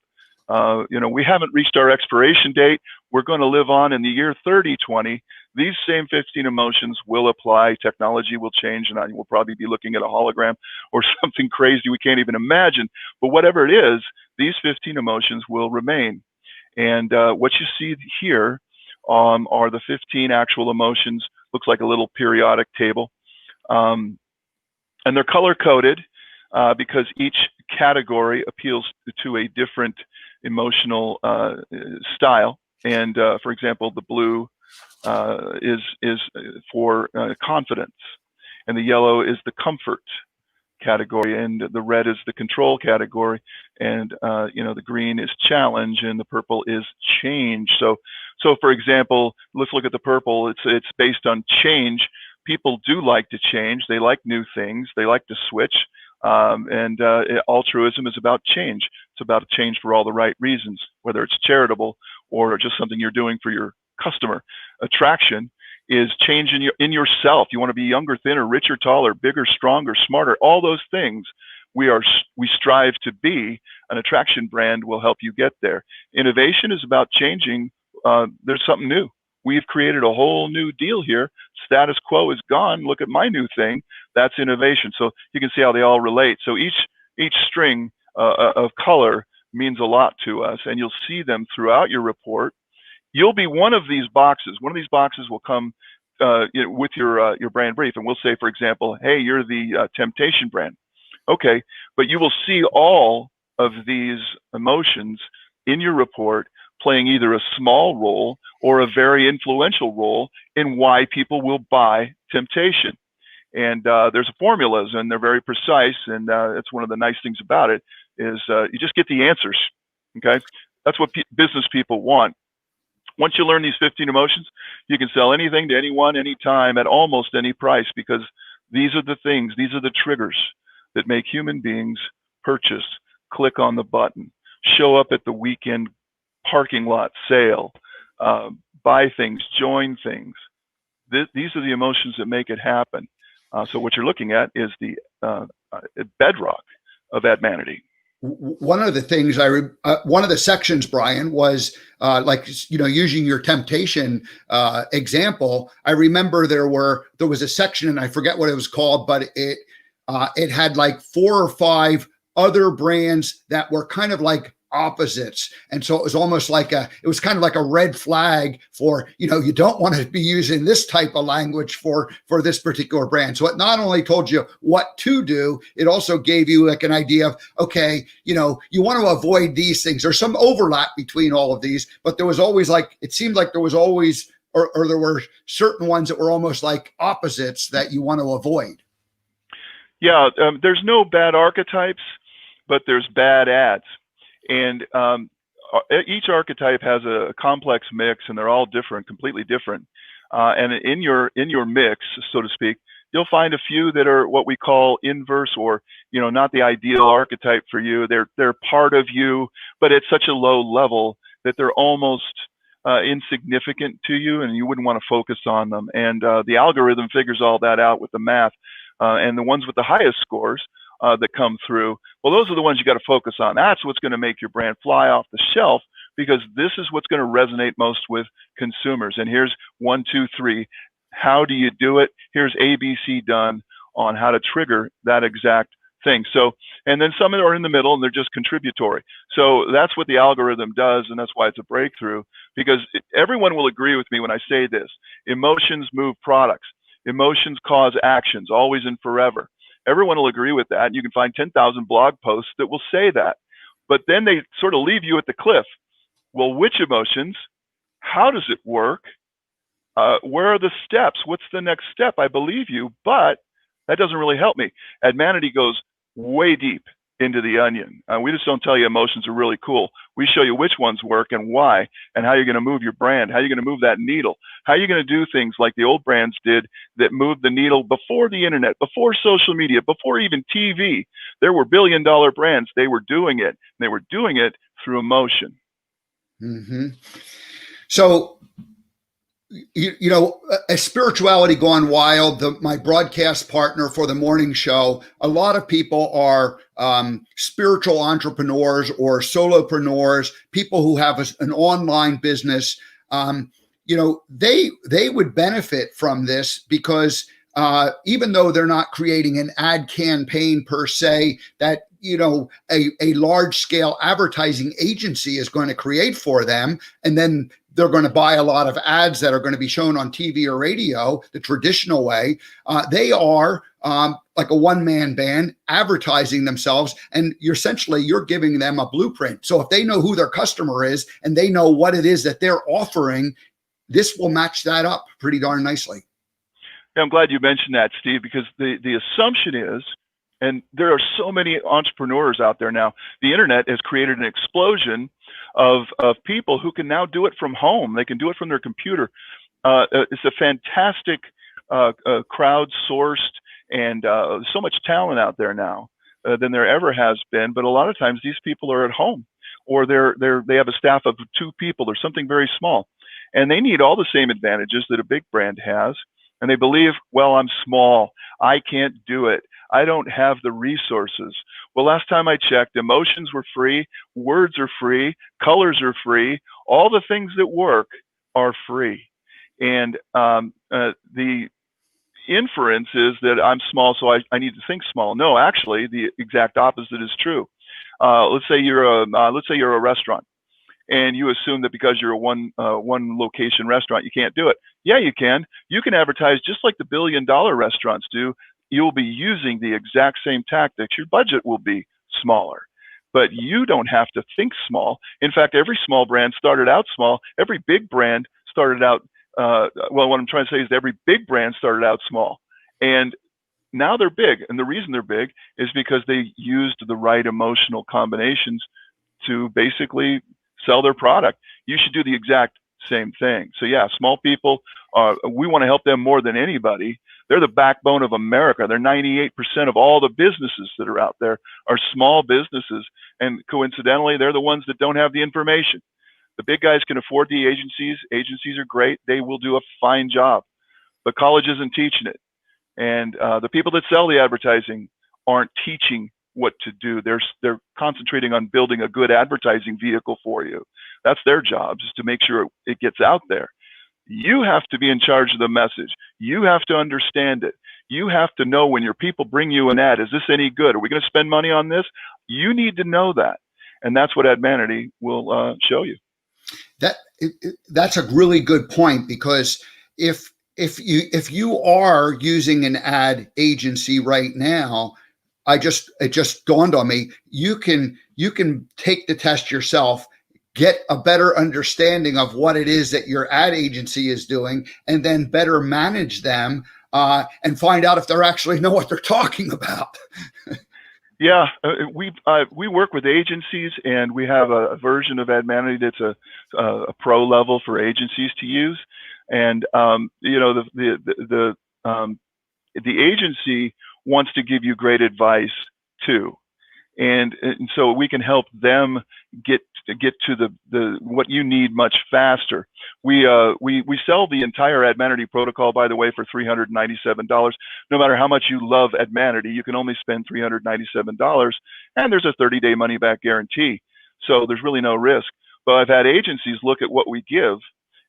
We haven't reached our expiration date. We're going to live on in the year 3020. These same 15 emotions will apply. Technology will change, and we'll probably be looking at a hologram or something crazy we can't even imagine. But whatever it is, these 15 emotions will remain. And what you see here are the 15 actual emotions. Looks like a little periodic table. And they're color-coded because each category appeals to a different emotional style. And for example, the blue is for confidence, and the yellow is the comfort category, and the red is the control category, and the green is challenge, and the purple is change. So for example, let's look at the purple. It's based on change. People do like to change. They like new things. They like to switch. And altruism is about change. It's about change for all the right reasons, whether it's charitable or just something you're doing for your customer. Attraction is change in yourself. You want to be younger, thinner, richer, taller, bigger, stronger, smarter. All those things we strive to be. An attraction brand will help you get there. Innovation is about changing. There's something new. We've created a whole new deal here. Status quo is gone. Look at my new thing. That's innovation. So you can see how they all relate. So each string of color means a lot to us, and you'll see them throughout your report. You'll be one of these boxes. One of these boxes will come with your brand brief, and we'll say, for example, hey, you're the temptation brand. Okay, but you will see all of these emotions in your report playing either a small role or a very influential role in why people will buy temptation. And there's formulas, and they're very precise, and it's one of the nice things about it is you just get the answers. Okay, that's what business people want. Once you learn these 15 emotions, you can sell anything to anyone, anytime, at almost any price, because these are the things, these are the triggers that make human beings purchase, click on the button, show up at the weekend parking lot sale, buy things, join things. These are the emotions that make it happen. So what you're looking at is the bedrock of Admanity. One of the things one of the sections, Brian, was using your temptation example. I remember there was a section, and I forget what it was called, but it had like 4 or 5 other brands that were kind of like opposites, and so it was almost like it was kind of like a red flag for you don't want to be using this type of language for this particular brand. So it not only told you what to do, it also gave you like an idea of, okay, you want to avoid these things. There's some overlap between all of these, but there was always it seemed like there was always or there were certain ones that were almost like opposites that you want to avoid. Yeah, there's no bad archetypes, but there's bad ads. And each archetype has a complex mix, and they're all different, completely different. And in your mix, so to speak, you'll find a few that are what we call inverse, or not the ideal archetype for you. They're part of you, but at such a low level that they're almost insignificant to you, and you wouldn't want to focus on them. And the algorithm figures all that out with the math, and the ones with the highest scores that come through, well, those are the ones you got to focus on. That's what's going to make your brand fly off the shelf, because this is what's going to resonate most with consumers. And here's 1, 2, 3. How do you do it? Here's ABC done on how to trigger that exact thing. So, and then some are in the middle, and they're just contributory. So that's what the algorithm does, and that's why it's a breakthrough, because everyone will agree with me when I say this. Emotions move products. Emotions cause actions, always and forever. Everyone will agree with that. You can find 10,000 blog posts that will say that. But then they sort of leave you at the cliff. Well, which emotions? How does it work? Where are the steps? What's the next step? I believe you, but that doesn't really help me. Admanity goes way deep into the onion. We just don't tell you emotions are really cool. We show you which ones work and why, and how you're going to move your brand, how you're going to move that needle, how you're going to do things like the old brands did that moved the needle before the internet, before social media, before even TV. There were billion-dollar brands. They were doing it. They were doing it through emotion. Mm-hmm. So, you know, a spirituality gone wild, my broadcast partner for the morning show, a lot of people are spiritual entrepreneurs or solopreneurs, people who have an online business. You know, they would benefit from this because even though they're not creating an ad campaign per se, that, you know, a large scale advertising agency is going to create for them, and then they're going to buy a lot of ads that are going to be shown on TV or radio the traditional way. They are like a one-man band advertising themselves, and you're giving them a blueprint. So if they know who their customer is and they know what it is that they're offering, this will match that up pretty darn nicely. Yeah, I'm glad you mentioned that, Steve, because the assumption is, and there are so many entrepreneurs out there now, the internet has created an explosion of people who can now do it from home. They can do it from their computer. It's a fantastic crowd-sourced, and so much talent out there now than there ever has been. But a lot of times these people are at home, or they have a staff of 2 people or something very small, and they need all the same advantages that a big brand has. And they believe, well, I'm small, I can't do it, I don't have the resources. Well, last time I checked, emotions were free, words are free, colors are free, all the things that work are free. And the inference is that I'm small, so I need to think small. No, actually, the exact opposite is true. Let's say you're a restaurant, and you assume that because you're a one location restaurant, you can't do it. Yeah, you can. You can advertise just like the billion-dollar restaurants do. You'll be using the exact same tactics. Your budget will be smaller, but you don't have to think small. In fact, every small brand started out small. Every big brand started out, well, what I'm trying to say is every big brand started out small, and now they're big. And the reason they're big is because they used the right emotional combinations to basically sell their product. You should do the exact same thing. So yeah, small people, we want to help them more than anybody. They're the backbone of America. They're 98% of all the businesses that are out there are small businesses. And coincidentally, they're the ones that don't have the information. The big guys can afford the agencies. Agencies are great. They will do a fine job, but college isn't teaching it. And the people that sell the advertising aren't teaching what to do. They're concentrating on building a good advertising vehicle for you. That's their job, is to make sure it gets out there. You have to be in charge of the message. You have to understand it. You have to know when your people bring you an ad, is this any good? Are we going to spend money on this? You need to know that. And that's what Admanity will show you. That's a really good point, because if you are using an ad agency right now, it just dawned on me, you can take the test yourself, get a better understanding of what it is that your ad agency is doing, and then better manage them and find out if they actually know what they're talking about. Yeah, we work with agencies, and we have a version of Admanity that's a pro level for agencies to use. And you know, the agency wants to give you great advice too, and so we can help them get to the what you need much faster. We sell the entire Admanity protocol, by the way, for $397. No matter how much you love Admanity, you can only spend $397, and there's a 30-day money-back guarantee. So there's really no risk. But I've had agencies look at what we give,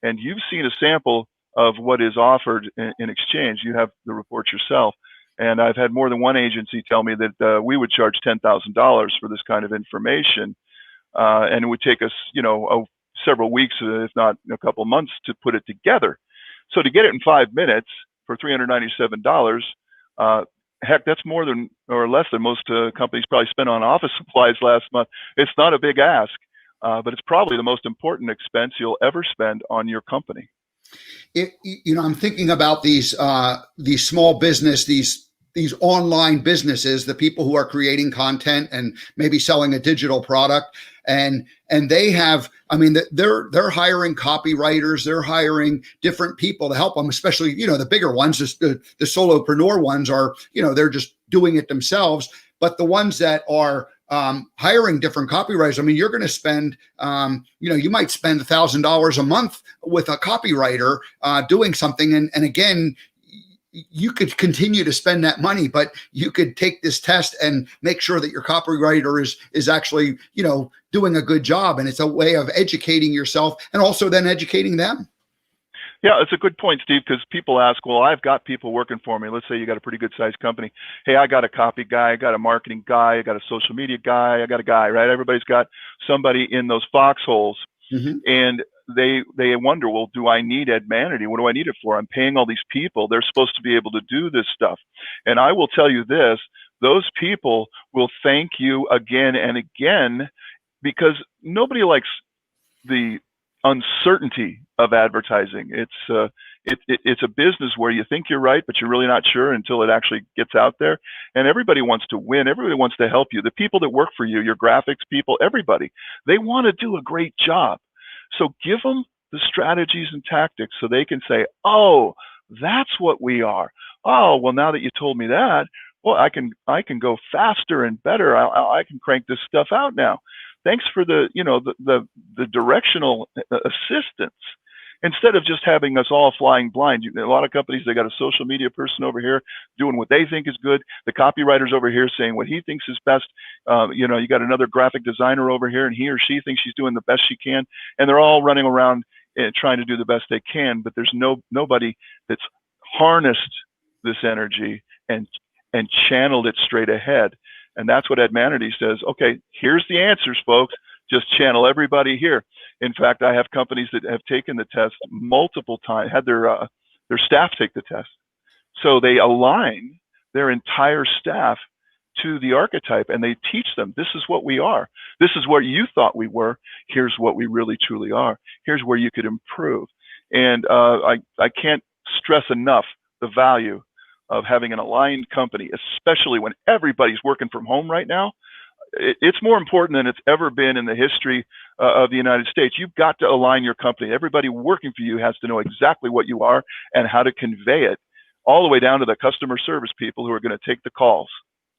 and you've seen a sample of what is offered in exchange. You have the report yourself. And I've had more than one agency tell me that we would charge $10,000 for this kind of information. And it would take us, you know, several weeks, if not a couple months, to put it together. So to get it in 5 minutes for $397, heck, that's more than, or less than most companies probably spent on office supplies last month. It's not a big ask, but it's probably the most important expense you'll ever spend on your company. You know, I'm thinking about these small business, these these online businesses, the people who are creating content and maybe selling a digital product, and they have, I mean, they're hiring copywriters, they're hiring different people to help them, especially, you know, the bigger ones, the solopreneur ones are, you know, they're just doing it themselves. But the ones that are hiring different copywriters, I mean, you're going to spend, you know, you might spend $1,000 a month with a copywriter doing something. And again, you could continue to spend that money, but you could take this test and make sure that your copywriter is actually, you know, doing a good job. And it's a way of educating yourself and also then educating them. Yeah, it's a good point, Steve, because people ask, well, I've got people working for me. Let's say you got a pretty good sized company. Hey, I got a copy guy, I got a marketing guy, I got a social media guy, I got a guy, right? Everybody's got somebody in those foxholes. Mm-hmm. And they wonder, well, do I need Admanity? What do I need it for? I'm paying all these people. They're supposed to be able to do this stuff. And I will tell you this, those people will thank you again and again, because nobody likes the uncertainty of advertising. It's a business where you think you're right, but you're really not sure until it actually gets out there. And everybody wants to win. Everybody wants to help you. The people that work for you, your graphics people, everybody, they want to do a great job. So give them the strategies and tactics so they can say, oh, that's what we are. Oh, well, now that you told me that, well, I can go faster and better. I can crank this stuff out now. Thanks for the, you know, the directional assistance, instead of just having us all flying blind. A lot of companies, they got a social media person over here doing what they think is good. The copywriter's over here saying what he thinks is best. You know, you got another graphic designer over here, and he or she thinks she's doing the best she can, and they're all running around trying to do the best they can. But there's nobody that's harnessed this energy and channeled it straight ahead. And that's what Admanity says. Okay, here's the answers, folks. Just channel everybody here. In fact, I have companies that have taken the test multiple times, had their staff take the test. So they align their entire staff to the archetype, and they teach them, this is what we are. This is what you thought we were. Here's what we really truly are. Here's where you could improve. And I can't stress enough the value of having an aligned company, especially when everybody's working from home right now. It's more important than it's ever been in the history of the United States. You've got to align your company. Everybody working for you has to know exactly what you are and how to convey it, all the way down to the customer service people who are going to take the calls.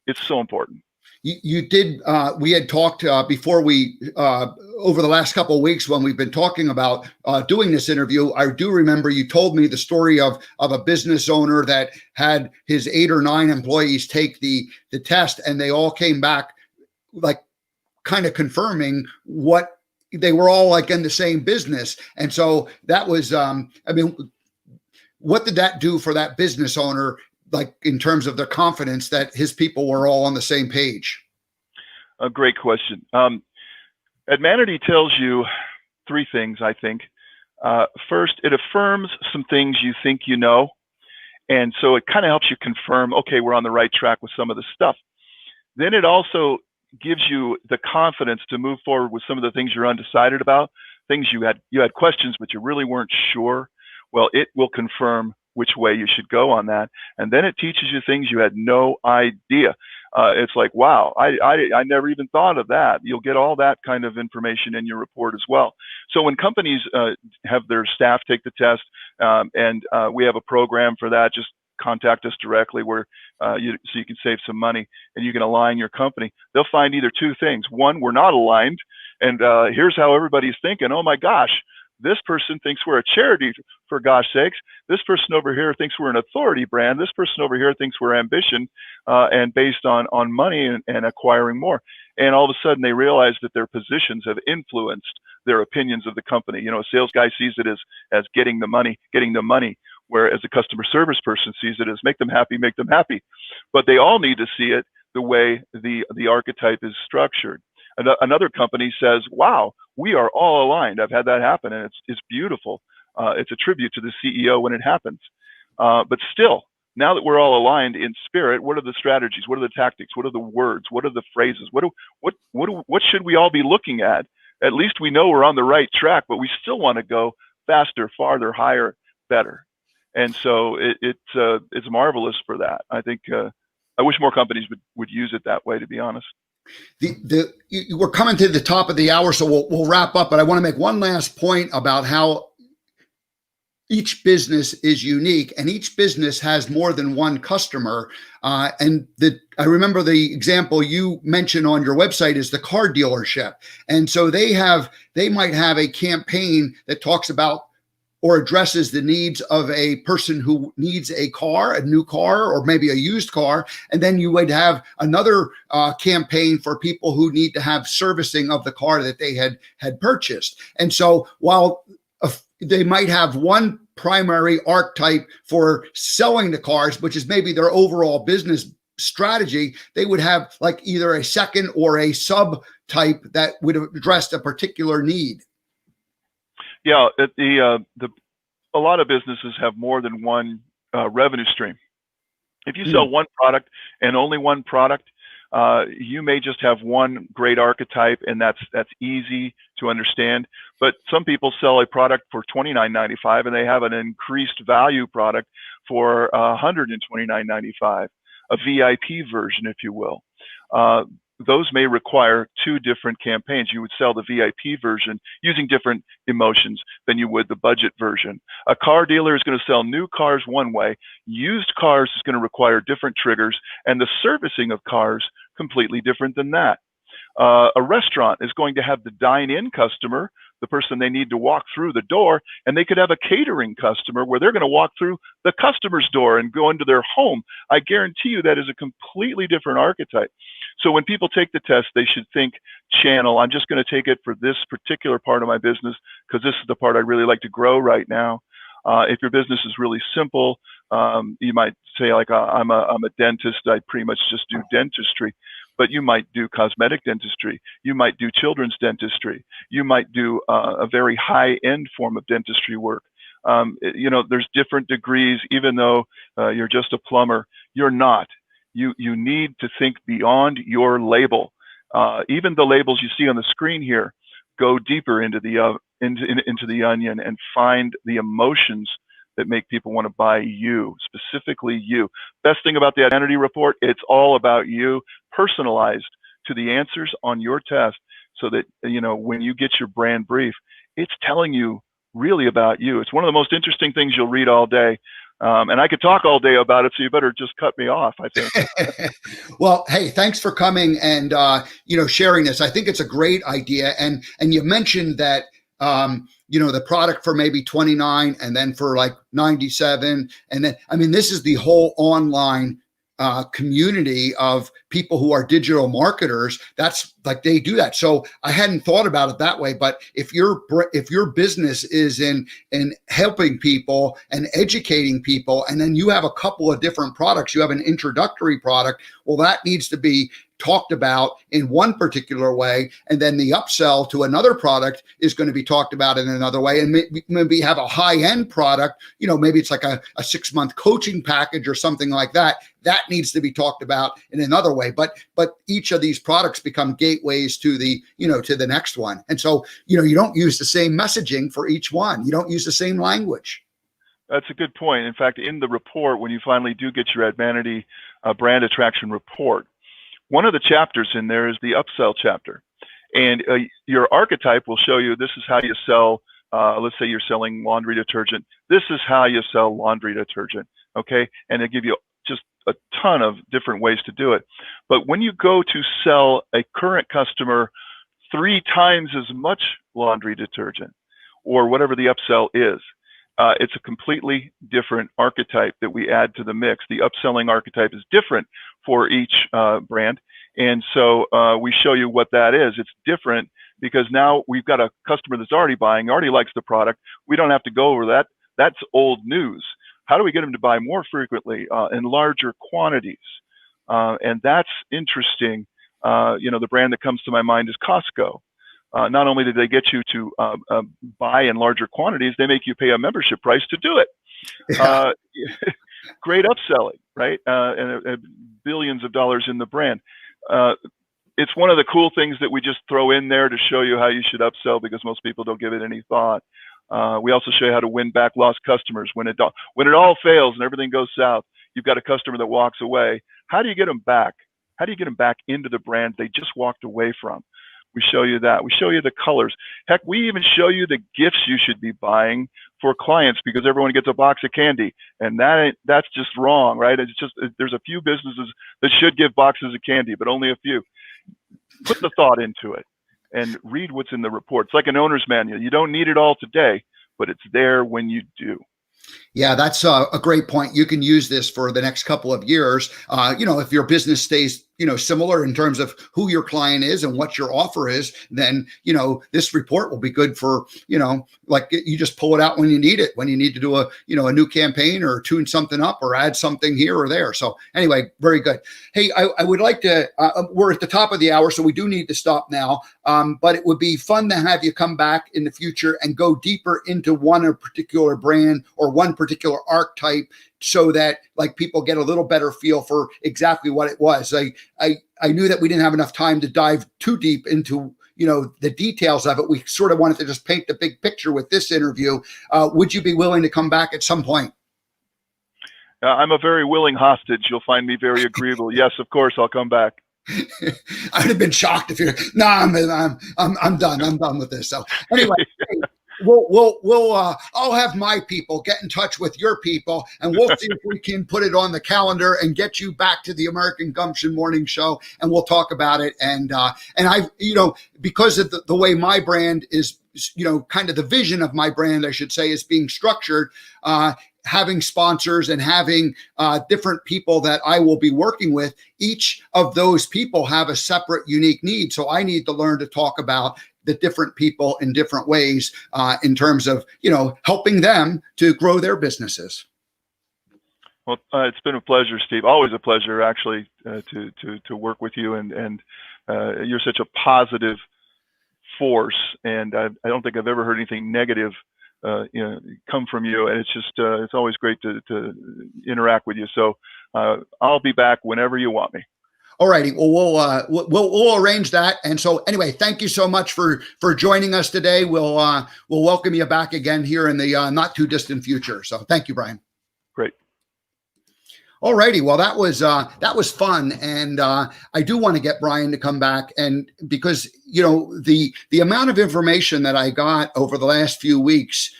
It's so important. You did, we had talked before we, over the last couple of weeks when we've been talking about doing this interview, I do remember you told me the story of a business owner that had his 8 or 9 employees take the test, and they all came back like kind of confirming what they were all like in the same business. And so that was, I mean, what did that do for that business owner, like in terms of the confidence that his people were all on the same page? A great question. Admanity tells you 3 things, I think. First, it affirms some things you think you know. And so it kind of helps you confirm, okay, we're on the right track with some of the stuff. Then it also gives you the confidence to move forward with some of the things you're undecided about, things you had questions, but you really weren't sure. Well, it will confirm which way you should go on that. And then it teaches you things you had no idea. It's like, wow, I never even thought of that. You'll get all that kind of information in your report as well. So when companies have their staff take the test, and we have a program for that, just contact us directly where so you can save some money and you can align your company. They'll find either 2 things. One, we're not aligned, and here's how everybody's thinking. Oh my gosh, this person thinks we're a charity, for gosh sakes. This person over here thinks we're an authority brand. This person over here thinks we're ambition and based on money and acquiring more. And all of a sudden they realize that their positions have influenced their opinions of the company. You know, a sales guy sees it as getting the money, whereas a customer service person sees it as make them happy. But they all need to see it the way the archetype is structured. Another company says, wow, we are all aligned. I've had that happen, and it's beautiful. It's a tribute to the CEO when it happens. But still, now that we're all aligned in spirit, what are the strategies? What are the tactics? What are the words? What are the phrases? What should we all be looking at? At least we know we're on the right track, but we still want to go faster, farther, higher, better. And so it's marvelous for that. I think I wish more companies would use it that way, to be honest. We're coming to the top of the hour, so we'll wrap up. But I want to make one last point about how each business is unique, and each business has more than one customer. I remember the example you mentioned on your website is the car dealership, and so they might have a campaign that talks about or addresses the needs of a person who needs a car, a new car, or maybe a used car. And then you would have another campaign for people who need to have servicing of the car that they had purchased. And so while they might have one primary archetype for selling the cars, which is maybe their overall business strategy, they would have like either a second or a subtype that would address a particular need. Yeah, a lot of businesses have more than one revenue stream. If you sell one product and only one product, you may just have one great archetype, and that's easy to understand. But some people sell a product for $29.95, and they have an increased value product for $129.95, a VIP version, if you will. Those may require two different campaigns. You would sell the VIP version using different emotions than you would the budget version. A car dealer is going to sell new cars one way. Used cars is going to require different triggers, and the servicing of cars completely different than that. A restaurant is going to have the dine-in customer, the person they need to walk through the door, and they could have a catering customer where they're going to walk through the customer's door and go into their home. I guarantee you that is a completely different archetype. So when people take the test, they should think channel. I'm just going to take it for this particular part of my business because this is the part I really like to grow right now. If your business is really simple, you might say like, I'm a dentist. I pretty much just do dentistry. But you might do cosmetic dentistry. You might do children's dentistry. You might do a very high-end form of dentistry work. There's different degrees. Even though you're just a plumber, you're not. You need to think beyond your label. Even the labels you see on the screen here, go deeper into the onion and find the emotions that make people want to buy you, specifically you. Best thing about the Admanity report, it's all about you, personalized to the answers on your test, so that when you get your brand brief, it's telling you really about you. It's one of the most interesting things you'll read all day. And I could talk all day about it, so you better just cut me off, I think. Well, hey, thanks for coming and sharing this. I think it's a great idea. And you mentioned that the product for maybe 29 and then for like 97. And then, this is the whole online community of people who are digital marketers. That's like, they do that. So I hadn't thought about it that way, but if your business is in helping people and educating people, and then you have a couple of different products, you have an introductory product, well, that needs to be talked about in one particular way, and then the upsell to another product is going to be talked about in another way. And maybe have a high-end product, maybe it's like a 6-month coaching package or something like that. That needs to be talked about in another way. But each of these products become gateways to the next one. And so, you don't use the same messaging for each one. You don't use the same language. That's a good point. In fact, in the report, when you finally do get your Admanity brand attraction report, one of the chapters in there is the upsell chapter. And your archetype will show you, this is how you sell, let's say you're selling laundry detergent. This is how you sell laundry detergent, okay? And they give you just a ton of different ways to do it. But when you go to sell a current customer 3 times as much laundry detergent, or whatever the upsell is, it's a completely different archetype that we add to the mix. The upselling archetype is different for each brand. And so we show you what that is. It's different because now we've got a customer that's already buying, already likes the product. We don't have to go over that. That's old news. How do we get them to buy more frequently in larger quantities? And that's interesting. The brand that comes to my mind is Costco. Not only do they get you to buy in larger quantities, they make you pay a membership price to do it. Yeah. Great upselling, right? And billions of dollars in the brand. It's one of the cool things that we just throw in there to show you how you should upsell, because most people don't give it any thought. We also show you how to win back lost customers when it all fails and everything goes south. you've got a customer that walks away. How do you get them back? How do you get them back into the brand they just walked away from? We show you that. We show you the colors. Heck, we even show you the gifts you should be buying for clients, because everyone gets a box of candy, and that's just wrong, right? It's just, there's a few businesses that should give boxes of candy, but only a few. Put the thought into it and read what's in the report. It's like an owner's manual. You don't need it all today, but it's there when you do. Yeah, that's a great point. You can use this for the next couple of years. If your business stays, similar in terms of who your client is and what your offer is, then, this report will be good for, like you just pull it out when you need it, when you need to do a new campaign or tune something up or add something here or there. So anyway, very good. Hey, I would like to, we're at the top of the hour, so we do need to stop now. But it would be fun to have you come back in the future and go deeper into one particular brand or one particular archetype, so that like people get a little better feel for exactly what it was. I knew that we didn't have enough time to dive too deep into the details of it. We sort of wanted to just paint the big picture with this interview. Would you be willing to come back at some point? I'm a very willing hostage. You'll find me very agreeable. Yes, of course, I'll come back. I'd have been shocked if you're. No, I'm done. I'm done with this. So anyway. I'll have my people get in touch with your people, and we'll see if we can put it on the calendar and get you back to the American Gumption Morning Show, and we'll talk about it. And I, because of the way my brand is, kind of the vision of my brand, I should say, is being structured, having sponsors and having different people that I will be working with. Each of those people have a separate, unique need. So I need to learn to talk about the different people in different ways in terms of, helping them to grow their businesses. Well, it's been a pleasure, Steve. Always a pleasure, actually, to work with you. And you're such a positive force. And I don't think I've ever heard anything negative come from you. And it's just, it's always great to interact with you. So I'll be back whenever you want me. All righty. Well, we'll arrange that. And so anyway, thank you so much for joining us today. We'll welcome you back again here in the not too distant future. So thank you, Brian. Great. All righty. Well, that was fun. And I do want to get Brian to come back, and because, the amount of information that I got over the last few weeks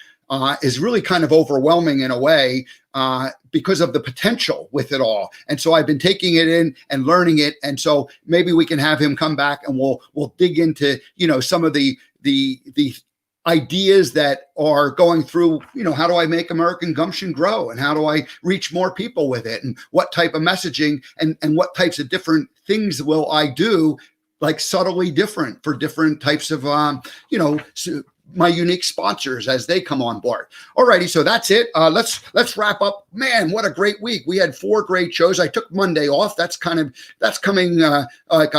is really kind of overwhelming in a way, because of the potential with it all. And so I've been taking it in and learning it. And so maybe we can have him come back and we'll dig into, some of the ideas that are going through, how do I make American Gumption grow, and how do I reach more people with it, and what type of messaging and what types of different things will I do, like subtly different for different types of, my unique sponsors as they come on board. Alrighty, so that's it. Let's wrap up. Man, what a great week. We had 4 great shows. I took Monday off. That's coming like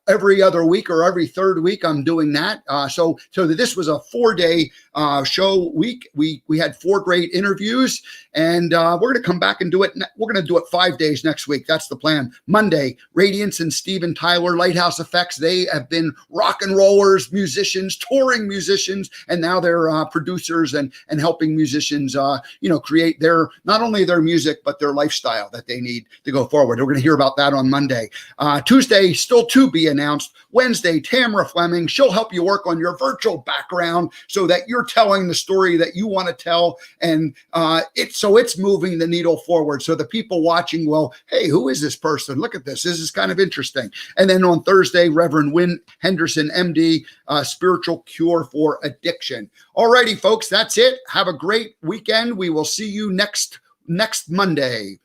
every other week or every third week I'm doing that. So this was a 4-day show week. We had 4 great interviews, and we're going to come back and do it. We're going to do it 5 days next week. That's the plan. Monday, Radiance and Steven Tyler, Lighthouse Effects. They have been rock and rollers, musicians, touring musicians, and now they're producers and helping musicians, create not only their music, but their lifestyle that they need to go forward. We're going to hear about that on Monday. Tuesday, still to be announced. Wednesday, Tamara Fleming. She'll help you work on your virtual background so that you're telling the story that you want to tell, and it's moving the needle forward. So the people watching will, hey, who is this person? Look at this. This is kind of interesting. And then on Thursday, Reverend Wynn Henderson, MD, Spiritual Cure for Addiction. Alrighty, folks, that's it. Have a great weekend. We will see you next Monday.